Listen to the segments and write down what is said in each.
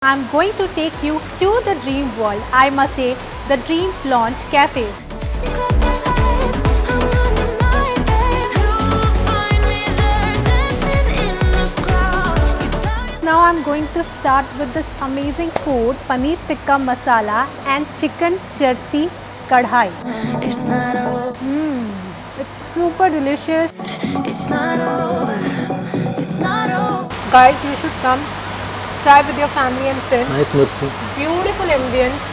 I'm going to take you to the dream world. I must say, the Dream Launch Cafe. Now I'm going to start with this amazing food, paneer tikka masala and chicken Charsi Karahi. It's super delicious. Guys, you should come. Try with your family and friends. Nice mirchi. Beautiful ambience.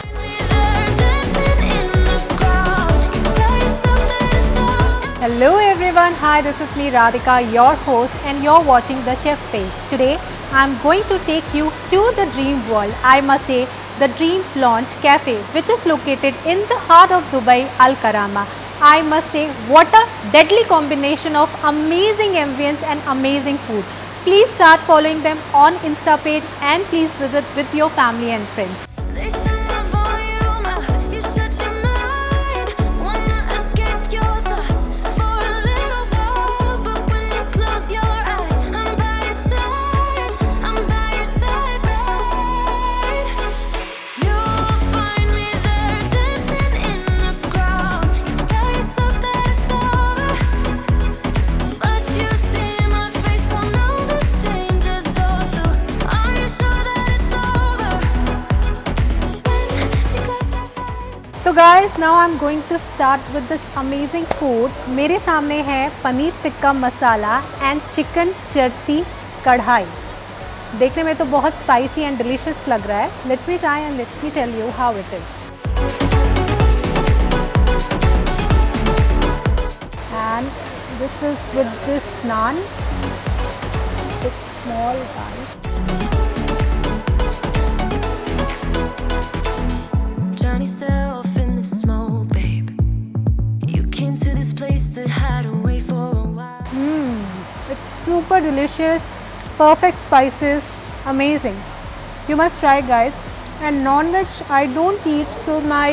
Hello everyone. Hi, this is me Radhika, your host, and you're watching The Chef Face. Today, I'm going to take you to the dream world. I must say, the Dream Launch Cafe, which is located in the heart of Dubai, Al Karama. I must say, what a deadly combination of amazing ambience and amazing food. Please start following them on Insta page and please visit with your family and friends. तो guys, now I am going to start with this amazing food. मेरे सामने है paneer tikka masala and chicken चर्सी कढ़ाई. देखने में तो बहुत spicy and delicious लग रहा है. Let me try and let me tell you how it is. And this is with this naan, with small bite. It's super delicious, perfect spices, amazing. You must try, guys. And non-veg I don't eat, so my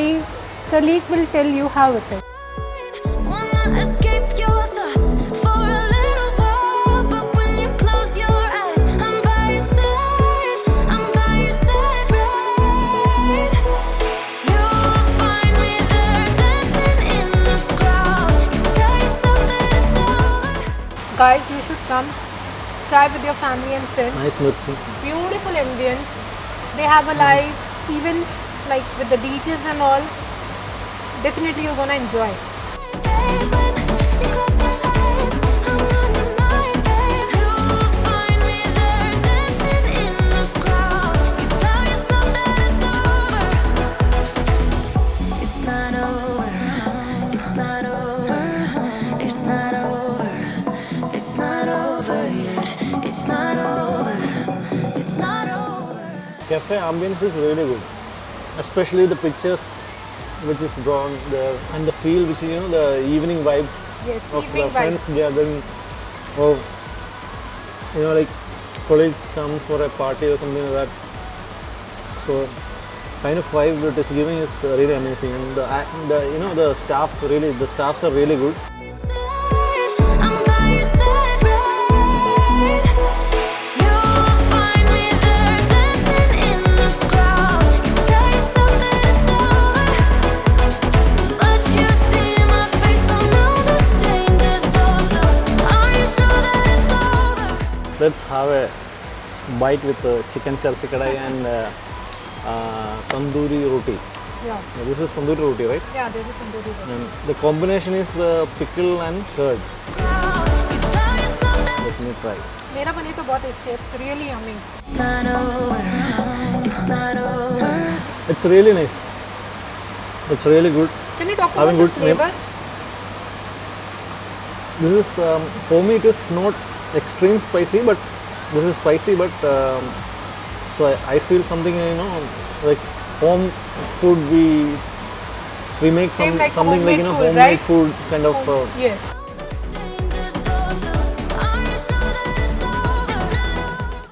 colleague will tell you how it is. Guys, you should come. Try with your family and friends. Nice mirchi. Beautiful ambience. They have a live events like with the DJs and all. Definitely you're gonna enjoy. Cafe ambience is really good, especially the pictures which is drawn there and the feel which is, you know, the evening vibes Yes, of evening the friends vibes. gathering, or you know, like colleagues come for a party or something like that. So kind of vibe it is giving is really amazing, and the you know, the staffs are really good. Let's have a bite with chicken Charsi Karahi and tandoori roti. Yeah. This is tandoori roti, right? Yeah, there's a tandoori roti. And the combination is pickle and curd. Let me try. मेरा पनीर तो बहुत tasty है. It's really yummy. It's really nice. It's really good. Can you talk Having about the good flavors? This is for me it is not extreme spicy, but this is spicy, but so I feel something, you know, like home food we make Same like something like, you know, food, homemade right? food kind of Yes.